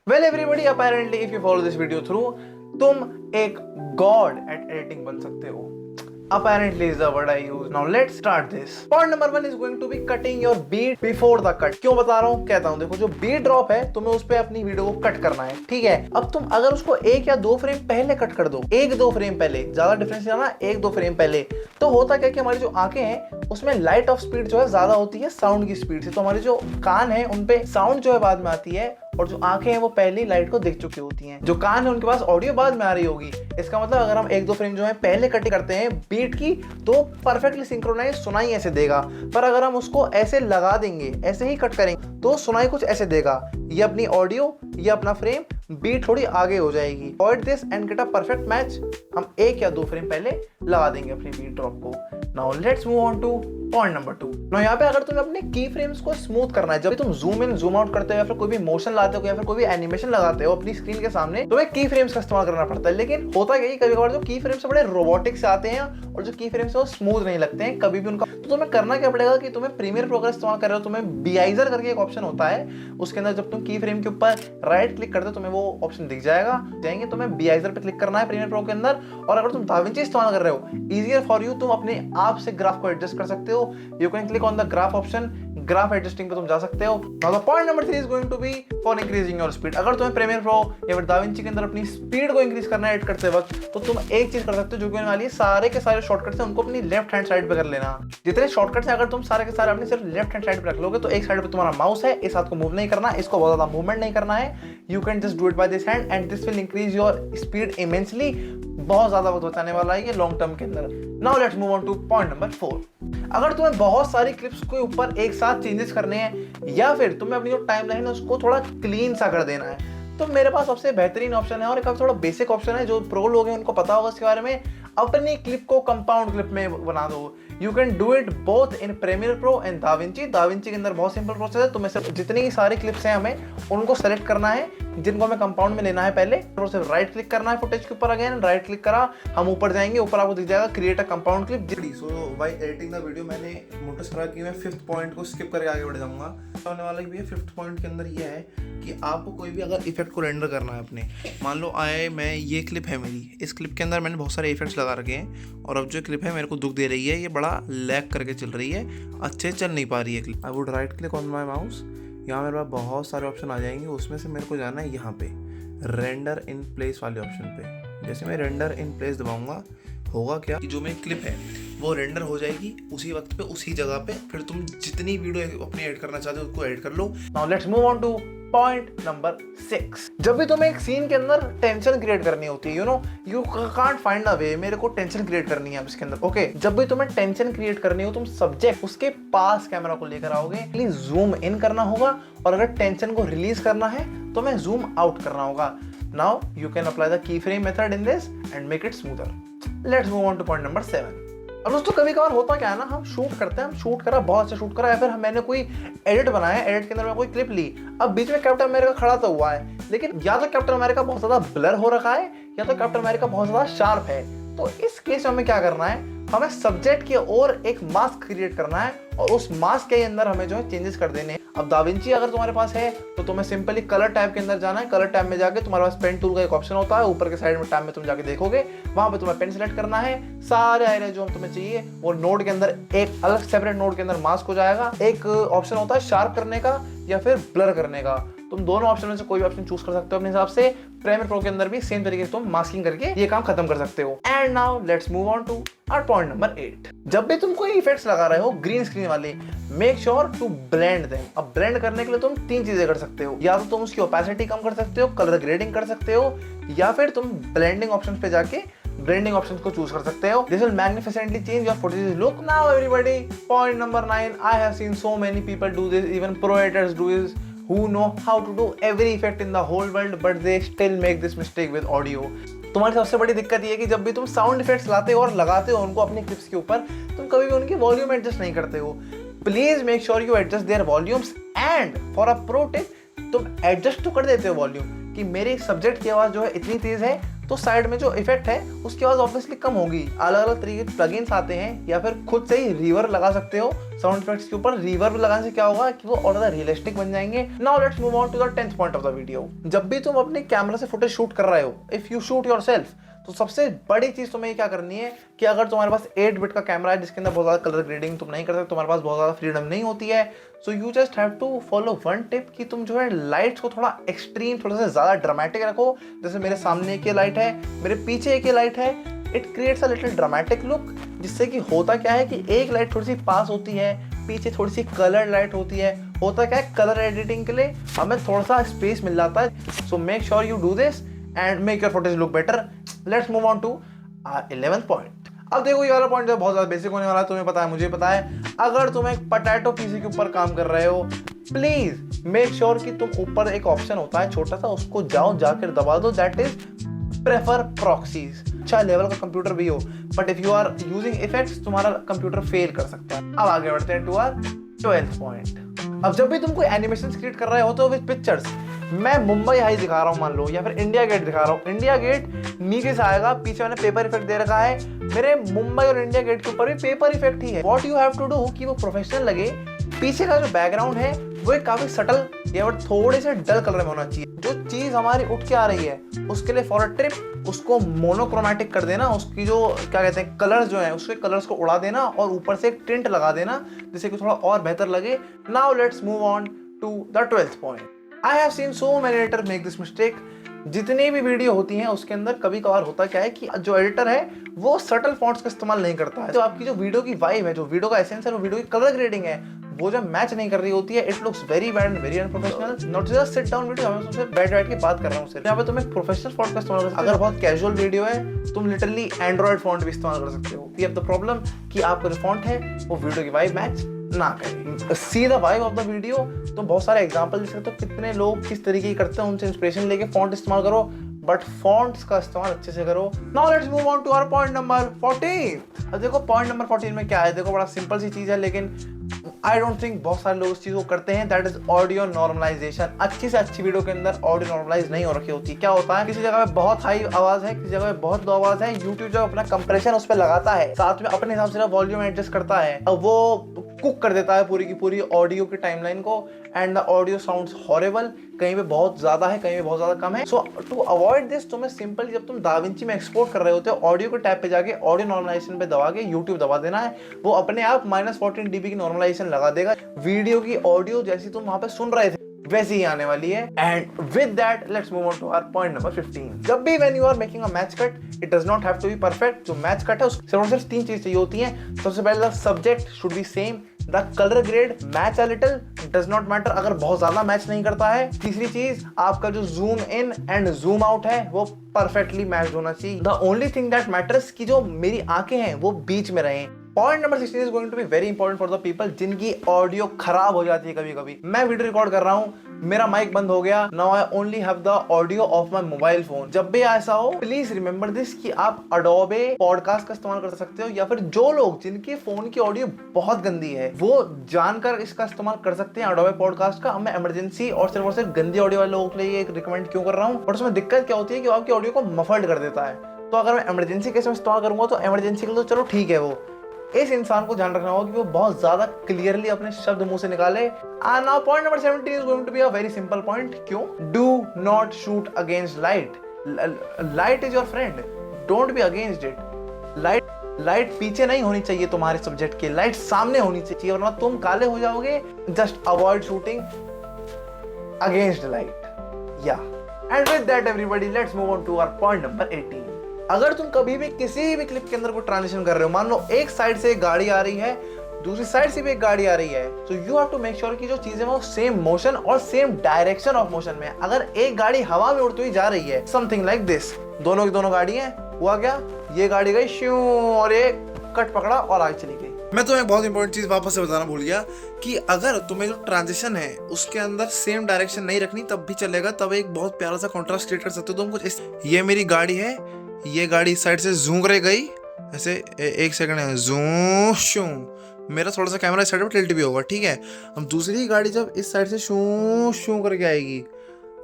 Well everybody, apparently if you follow this video through, तुम एक God eight editing बन सकते हो. Apparently is the word I use. Now let's start this. Point number 1 is going to be cutting your beat before the cut. क्यों बता रहा हूँ, कहता हूँ. देखो, जो बीट ड्रॉप है तुम्हें उस पे अपनी वीडियो को कट करना है, ठीक है. अब तुम अगर उसको 1 या 2 फ्रेम पहले कट कर दो, 1-2 फ्रेम पहले, ज्यादा डिफरेंस नहीं आना, 1-2 फ्रेम पहले, तो होता क्या कि हमारी जो आंखें हैं उसमें लाइट ऑफ स्पीड जो है ज्यादा होती है साउंड की स्पीड से. तो हमारे जो कान है उन पे साउंड जो है बाद में आती है, और जो आंखें हैं वो पहले ही लाइट को देख चुकी होती हैं. जो कान है उनके पास ऑडियो बाद में आ रही होगी. इसका मतलब अगर हम 1-2 फ्रेम जो है पहले कट करते हैं बीट की, तो परफेक्टली सिंक्रोनाइज सुनाई ऐसे देगा. पर अगर हम उसको ऐसे लगा देंगे, ऐसे ही कट करेंगे, तो सुनाई कुछ ऐसे देगा. ये अपनी ऑडियो, ये अपना फ्रेम, बीट थोड़ी आगे हो जाएगी. Avoid this and get a perfect match. हम 1 या 2 फ्रेम पहले लगा देंगे अपनी बीट ड्रॉप को. Now let's move on to point number 2. Now यहाँ पे अगर तुम्हें अपने की फ्रेम्स को स्मूथ करना है, जब तुम जूम इन जूम आउट करते हो या फिर कोई भी मोशन लाते हो या फिर कोई भी एनिमेशन लगाते हो अपनी स्क्रीन के सामने, तुम्हें की फ्रेम्स का इस्तेमाल करना पड़ता है. लेकिन होता क्या है, कभी कभार जो की फ्रेम्स बड़े रोबोटिक से आते हैं और जो की फ्रेम्स वो स्मूथ नहीं लगते हैं कभी भी उनका. तो तुम्हें करना क्या पड़ेगा कि तुम्हें प्रीमियर प्रो का इस्तेमाल कर रहे हो, तुम्हें बीआइजर करके एक ऑप्शन होता है. उसके अंदर जब तुम की फ्रेम के ऊपर राइट क्लिक करते हो तुम्हें वो ऑप्शन दिख जाएगा. तुम्हें बीआइजर पे क्लिक करना है प्रीमियर प्रो के अंदर. और अगर तुम दाविंची इस्तेमाल कर रहे हो, इजियर फॉर यू, तुम अपने आप से ग्राफ को एडजस्ट कर सकते हो. You can click on the graph option, graph adjusting पे तुम जा सकते हो. Now the point number 3 is going to be for increasing your speed. अगर तुम्हें प्रीमियर प्रो या फिर दाविंची के अंदर अपनी स्पीड को इंक्रीज करना है एडिट करते वक्त, तो तुम एक चीज कर सकते हो जो कि होने वाली है, सारे के सारे शॉर्टकट्स हैं उनको अपनी लेफ्ट हैंड साइड पे कर लेना. जितने शॉर्टकट्स हैं अगर तुम सारे के सारे अपनी सिर्फ लेफ्ट हैंड साइड पे रख लोगे, तो एक साइड पे तुम्हारा माउस है, इस हाथ को मूव नहीं करना, इसको बहुत ज्यादा मूवमेंट नहीं करना है. You can just do it by this hand and this will increase your speed immensely. बहुत ज्यादा वक्त बचाने वाला है ये लॉन्ग टर्म के अंदर. Now let's move on to point number 4. अगर तुम्हें बहुत सारी क्लिप्स के ऊपर एक साथ चेंजेस करने हैं या फिर तुम्हें अपनी जो टाइमलाइन है उसको थोड़ा क्लीन सा कर देना है, तो मेरे पास सबसे बेहतरीन ऑप्शन है और एक थोड़ा बेसिक ऑप्शन है. जो प्रो लोग हैं उनको पता होगा इसके बारे में. अपनी क्लिप को कंपाउंड क्लिप में बना दो. You can do it both in Premiere Pro and DaVinci. DaVinci के अंदर बहुत सिंपल प्रोसेस है. तुम्हें सिर्फ जितनी सारी क्लिप्स हैं हमें उनको सेलेक्ट करना है जिनको हमें कंपाउंड में लेना है. पहले तो सिर्फ राइट क्लिक करना है फुटेज के ऊपर, अगेन राइट क्लिक करा, हम ऊपर जाएंगे, ऊपर आपको दिख जाएगा create a compound clip. So by editing the video मैंने नोटिस करा कि मैं 5th पॉइंट को स्किप करके आगे बढ़ जाऊंगा. होने वाला भी है 5th पॉइंट के अंदर ये है कि आपको कोई भी अगर इफेक्ट को रेंडर करना है अपने, मान लो मैं ये क्लिप है मेरी, इस क्लिप के अंदर मैंने बहुत सारे इफेक्ट्स लगा रखे हैं और अब जो क्लिप है मेरे को दुख दे रही है, ये बड़ा लैग करके चल रही है, अच्छे चल नहीं पा रही है clip. I would write click on my mouse. यहाँ मेरे पास बहुत सारे ऑप्शन आ जाएंगे, उसमें से मेरे को जाना है यहाँ पे रेंडर इन प्लेस वाले ऑप्शन पे. जैसे मैं रेंडर इन प्लेस दबाऊंगा, होगा क्या कि जो मेरी क्लिप है वो रेंडर हो जाएगी उसी वक्त पे उसी जगह पे. फिर तुम जितनी वीडियो अपनी ऐड करना चाहते हो उसको ऐड कर लो. Now let's move on to point number 6. जब भी तुम्हें एक सीन के अंदर टेंशन क्रिएट करनी होती है, यू कांट फाइंड अ वे, मेरे को टेंशन क्रिएट करनी है इसके अंदर, ओके. जब भी तुम्हें टेंशन क्रिएट करनी हो, तुम सब्जेक्ट उसके पास कैमरा को लेकर आओगे, प्लीज जूम इन करना होगा, और अगर टेंशन को रिलीज करना है तो मैं जूम आउट करना होगा. Now you can apply the key frame method in this and make it smoother. Let's move on to point number 7. अब दोस्तों कभी कभार होता क्या है ना, हम शूट करते हैं, हम शूट करा, बहुत अच्छा शूट करा, या फिर मैंने कोई एडिट बनाया, एडिट के अंदर मैं कोई क्लिप ली, अब बीच में कैप्टन अमेरिका खड़ा तो हुआ है, लेकिन या तो कैप्टन अमेरिका बहुत ज्यादा ब्लर हो रखा है या तो कैप्टन अमेरिका बहुत ज्यादा शार्प है. तो इस केस में हमें क्या करना है, हमें सब्जेक्ट की ओर एक मास्क क्रिएट करना है और उस मास्क के अंदर हमें जो है चेंजेस कर देने हैं. अब दाविंची अगर तुम्हारे पास है तो तुम्हें सिंपली कलर टैब के अंदर जाना है. कलर टैब में जाके तुम्हारे पास पेन टूल का एक ऑप्शन होता है, ऊपर के साइड में टैब में तुम जाके देखोगे, वहां पे तुम्हें पेन सेलेक्ट करना है. सारे एरिया जो तुम्हें चाहिए वो नोड के अंदर एक अलग सेपरेट नोड के अंदर मास्क हो जाएगा. एक ऑप्शन होता है शार्प करने का या फिर ब्लर करने का. तुम दोनों ऑप्शन में से कोई भी ऑप्शन चूज कर सकते हो अपने हिसाब से. प्रीमियर प्रो के अंदर भी सेम तरीके से तुम मास्किंग करके ये काम खत्म कर सकते हो. And now let's move on to our point number 8. जब भी तुम कोई इफेक्ट्स लगा रहे हो ग्रीन स्क्रीन वाले, make sure to blend them. अब ब्लेंड करने के लिए तुम 3 चीजें कर सकते हो. या तो तुम उसकी ओपेसिटी कम कर सकते हो, कलर ग्रेडिंग कर सकते हो, या फिर तुम ब्लेंडिंग ऑप्शन पे जाके ब्लेंडिंग ऑप्शंस को चूज कर सकते हो. This will magnificently change your footage look. Now everybody, point number 9. I have seen so many people do this, even pro editors do this, who know how to do every effect in the whole world but they still make this mistake with audio. तुम्हारी सबसे बड़ी दिक्कत ये है कि जब भी तुम साउंड इफेक्ट्स लाते हो और लगाते हो उनको अपनी क्लिप्स के ऊपर, तुम कभी भी उनकी वॉल्यूम एडजस्ट नहीं करते हो. Please make sure you adjust there volumes. And for a pro tip, तुम एडजस्ट तो कर देते हो वॉल्यूम कि मेरे सब्जेक्ट की आवाज जो है इतनी तेज है, तो साइड में जो इफेक्ट है उसकी आवाज ऑब्वियसली कम होगी. अलग अलग तरीके के प्लगइन्स आते हैं या फिर खुद से ही रिवर्ब लगा सकते हो साउंड इफेक्ट्स के ऊपर रिवर्ब लगाने से क्या होगा कि वो और ज्यादा रियलिस्टिक बन जाएंगे। Now let's move on to the 10th point of the video. जब भी तुम अपने कैमरा से फुटेज शूट कर रहे हो, इफ यू शूट योरसेल्फ, तो सबसे बड़ी चीज तुम्हें क्या करनी है कि अगर तुम्हारे पास 8 बिट का कैमरा है जिसके अंदर बहुत ज्यादा कलर ग्रेडिंग तुम नहीं कर सकते, तुम्हारे पास बहुत ज्यादा फ्रीडम नहीं होती है, so you just have to follow one tip कि तुम जो है लाइट्स को थोड़ा एक्सट्रीम, थोड़ा सा ज्यादा ड्रामेटिक रखो। जैसे मेरे सामने एक ये लाइट है, मेरे पीछे एक ये लाइट है, it creates a little dramatic look. जिससे कि होता क्या है कि एक लाइट थोड़ी सी पास होती है, पीछे थोड़ी सी कलर लाइट होती है। होता क्या है, कलर एडिटिंग के लिए हमें थोड़ा सा स्पेस मिल जाता है। So make sure you do this and make your footage look better. Let's move on to 11th point. अब देखो ये वाला पॉइंट जो बहुत ज्यादा बेसिक होने वाला है, तुम्हें पता है, मुझे पता है। अगर तुम एक पोटैटो पीसी के ऊपर काम कर रहे हो, प्लीज मेक श्योर कि तुम ऊपर एक ऑप्शन होता है छोटा सा, उसको जाकर दबा दो, दैट इज प्रेफर प्रॉक्सीज। अच्छा लेवल का कंप्यूटर भी हो, but if you are using effects तुम्हारा कंप्यूटर फेल कर सकता है। अब आगे बढ़ते हैं टू आवर 12th पॉइंट। अब जब भी तुम कोई एनिमेशन क्रिएट कर रहे हो तो विद पिक्चर्स, मैं मुंबई हाई दिखा रहा हूँ मान लो, या फिर इंडिया गेट दिखा रहा हूँ। इंडिया गेट नीचे से आएगा, पीछे मैंने पेपर इफेक्ट दे रखा है, मेरे मुंबई और इंडिया गेट के ऊपर भी पेपर इफेक्ट ही है। What you have to do कि वो प्रोफेशनल लगे, पीछे का जो बैकग्राउंड है वो एक काफी सटल या फिर थोड़े से डल कलर में होना चाहिए। जो चीज हमारी उठ के आ रही है उसके लिए फॉर अ ट्रिप उसको मोनोक्रोमैटिक कर देना, उसकी जो क्या कहते हैं कलर्स जो है उसके कलर्स को उड़ा देना और ऊपर से एक टिंट लगा देना जिससे कि थोड़ा और बेहतर लगे। Now let's move on to the 12th point. I have seen so many editor make this mistake. जितनी भी वीडियो होती हैं उसके अंदर कभी कभार होता क्या है कि जो एडिटर है वो सटल फॉन्ट्स का इस्तेमाल नहीं करता है। तो आपकी जो वीडियो की वाइब है, जो वीडियो का एसेंस है, वो वीडियो की कलर ग्रेडिंग है, वो जब मैच नहीं कर रही होती है, it looks very bad and very unprofessional. Not just sit down video, मैं तुमसे बैठ के बात कर रहा हूँ सिर्फ। यहाँ पे तुम एक प्रोफेशनल फॉन्ट का इस्तेमाल कर सकते हो। अगर बहुत कैजुअल वीडियो है तुम लिटरली एंड्रॉइड फॉन्ट भी इस्तेमाल कर सकते हो। वी हैव द प्रॉब्लम कि आपका जो फॉन्ट है वो वीडियो की वाइब मैच ना करें। See the vibe of the video. तो बहुत सारे एग्जांपल दे सकते हो कितने लोग किस तरीके की करते हैं, उनसे इंस्पिरेशन लेके फॉन्ट इस्तेमाल करो, बट फॉन्ट्स का इस्तेमाल अच्छे से करो। Now let's move on to our point number 14। अब देखो पॉइंट नंबर 14 में क्या है, देखो बड़ा सिंपल सी चीज है, लेकिन आई डोंट थिंक बहुत सारे लोग इस चीज को करते हैं, दैट इज ऑडियो नॉर्मलाइजेशन। अच्छी से अच्छी वीडियो के अंदर ऑडियो नॉर्मलाइज नहीं हो रखी होती। क्या होता है, किसी जगह पे बहुत हाई आवाज है, किसी जगह पे बहुत लो आवाज है, यूट्यूब जब अपना कंप्रेशन उस पर लगाता है, साथ में अपने हिसाब से वॉल्यूम एडजस्ट करता है, अब वो कुक कर देता है पूरी की पूरी ऑडियो की टाइमलाइन को, and the audio sounds horrible. कहीं पे बहुत ज्यादा है, कहीं पे बहुत ज्यादा कम है। सो टू अवॉइड दिस तुम्हें सिंपल, जब तुम दाविंची में एक्सपोर्ट कर रहे होते हो, ऑडियो के टैब पे जाके ऑडियो नॉर्मलाइजेशन पे दबा के यूट्यूब दबा देना है, वो अपने आप -14 dB की नॉर्मलाइजेशन लगा देगा। वीडियो की ऑडियो जैसी तुम वहां पे सुन रहे थे वैसी ही आने वाली है। And with that let's move on to our point number 15। जब भी when you are making a match cut, it does not have to be perfect. जो मैच कट है उससे सिर्फ 3 चीज चाहिए होती हैं। सबसे पहले the subject should be same, the colour grade match a little, does not matter अगर बहुत ज्यादा मैच नहीं करता है। तीसरी चीज, आपका जो zoom in and zoom out है वो परफेक्टली मैच होना चाहिए। The only thing that matters कि जो मेरी आंखें हैं वो बीच में रहें। Point number 16 is going to be very important for the people जिनकी ऑडियो खराब हो जाती है। कभी कभी मैं वीडियो रिकॉर्ड कर रहा हूँ, मेरा माइक बंद हो गया, now I only have the audio of my mobile phone. जब भी ऐसा हो प्लीज रिमेंबर दिस कि आप अडोबे पॉडकास्ट का इस्तेमाल कर सकते हो, या फिर जो लोग जिनके फोन की ऑडियो बहुत गंदी है वो जानकर इसका इस्तेमाल कर सकते हैं अडोबे पॉडकास्ट का। मैं इमरजेंसी और सिर्फ गंदी ऑडियो वाले लोगों के लिए ये रिकमेंड क्यों कर रहा हूँ, और उसमें दिक्कत क्या होती है कि आपकी ऑडियो को मफल्ड कर देता है। तो अगर मैं इमरजेंसी केस में इस्तेमाल करूंगा तो इमरजेंसी के लिए तो चलो ठीक है, वो इस इंसान को ध्यान रखना होगा कि वो बहुत ज्यादा क्लियरली अपने शब्द मुंह से निकाले। And now point number 17 is going to be a very simple point. क्यों? Do not shoot against light. Light is your friend, don't be against it. Light पीछे नहीं होनी चाहिए तुम्हारे सब्जेक्ट के, लाइट सामने होनी चाहिए, वरना तुम काले हो जाओगे। Just avoid shooting against light. या and with that everybody let's move on to our point number 18। अगर तुम कभी भी किसी भी क्लिप के अंदर कोई ट्रांजिशन कर रहे हो, मान लो एक साइड से एक गाड़ी आ रही है, दूसरी साइड से भी एक गाड़ी आ रही है, तो you have to make sure कि जो चीजें वो सेम मोशन और सेम डायरेक्शन ऑफ मोशन में। अगर एक गाड़ी हवा में उड़ती हुई जा रही है, समथिंग लाइक दिस, दोनों की दोनों गाड़ी हैं, हुआ क्या, ये गाड़ी गई श्यू और ये कट पकड़ा और आगे चली गई। मैं तुम्हें एक बहुत इंपॉर्टेंट चीज वापस से बताना भूल गया कि अगर तुम्हें जो ट्रांजिशन है उसके अंदर सेम डायरेक्शन नहीं रखनी तब भी चलेगा, तब एक बहुत प्यारा सा कॉन्ट्रास्ट क्रिएट कर सकते हो तुम कुछ इस। ये मेरी गाड़ी है, ये गाड़ी इस साइड से जूम करे गई, ऐसे एक सेकंड है, जूम शू, मेरा थोड़ा सा कैमरा इस साइड पे टिल्ट भी होगा, ठीक है। अब दूसरी गाड़ी जब इस साइड से शू शू करके आएगी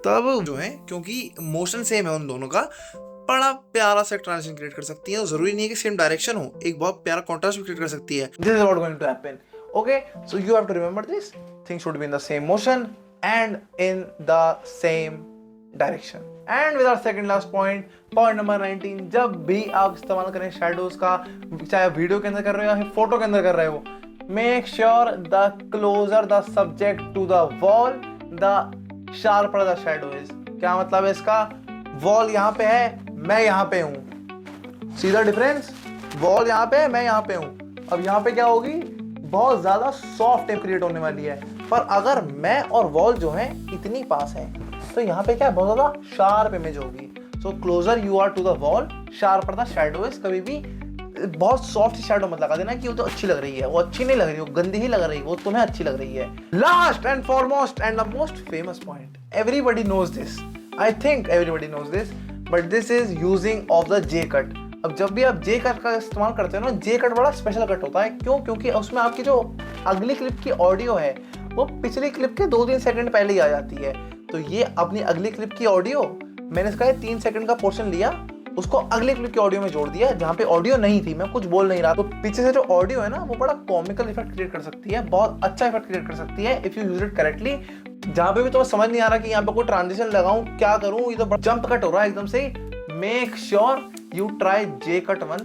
तब जो है, क्योंकि मोशन सेम है उन दोनों का, बड़ा प्यारा सा ट्रांजिशन क्रिएट कर सकती है। जरूरी नहीं है कि सेम डायरेक्शन हो, एक बहुत प्यारा कॉन्ट्रास्ट भी क्रिएट कर सकती है। This is what going to happen. Okay, so you have to remember this. Things should be in the same motion and in the same direction. And with our second last point, point number 19, जब भी आप इस्तेमाल करें shadows का, चाहे आप video के अंदर कर रहे हो या फिर फोटो के अंदर कर रहे हो, make sure the closer the subject to the wall the sharper the shadow is. क्या मतलब है इसका? वॉल यहाँ पे है, मैं यहाँ पे हूँ, सी द डिफरेंस? वॉल यहाँ पे है, मैं यहाँ पे हूँ। अब यहाँ पे क्या होगी? बहुत ज्यादा सॉफ्ट टेप क्रिएट होने वाली है। पर अगर मैं और वॉल जो है इतनी पास है तो यहाँ पे क्या है? बहुत ज्यादा शार्प इमेज होगी। So closer you are to the wall, sharper the shadow is. कभी भी बहुत सॉफ्ट शैडो मत लगा देना कि वो तो अच्छी लग रही है, वो अच्छी नहीं लग रही, वो गंदी ही लग रही है, वो तुम्हें अच्छी लग रही है। Last and foremost and the most famous point, everybody knows this, I think everybody knows this, but this is using of the J cut. अब जब भी आप जे कट का इस्तेमाल करते हो ना, जे कट बड़ा स्पेशल कट होता है। क्यों? क्योंकि उसमें आपकी जो अगली क्लिप की ऑडियो है वो पिछली क्लिप के 2-3 सेकंड पहले ही आ जाती है। तो ये अपनी अगली क्लिप की ऑडियो मैंने इसका 3 सेकंड का पोर्शन लिया, उसको अगले क्लिप की ऑडियो में जोड़ दिया जहाँ पे ऑडियो नहीं थी, मैं कुछ बोल नहीं रहा। तो पीछे से जो ऑडियो है ना वो बड़ा कॉमिकल इफेक्ट क्रिएट कर सकती है, बहुत अच्छा इफेक्ट क्रिएट कर सकती है if you use it correctly. जहाँ पे भी तुम्हें समझ नहीं आ रहा कि यहाँ पे कोई ट्रांजिशन लगाऊं, क्या करूं, ये तो जंप कट हो रहा है एकदम से, make sure you try J cut once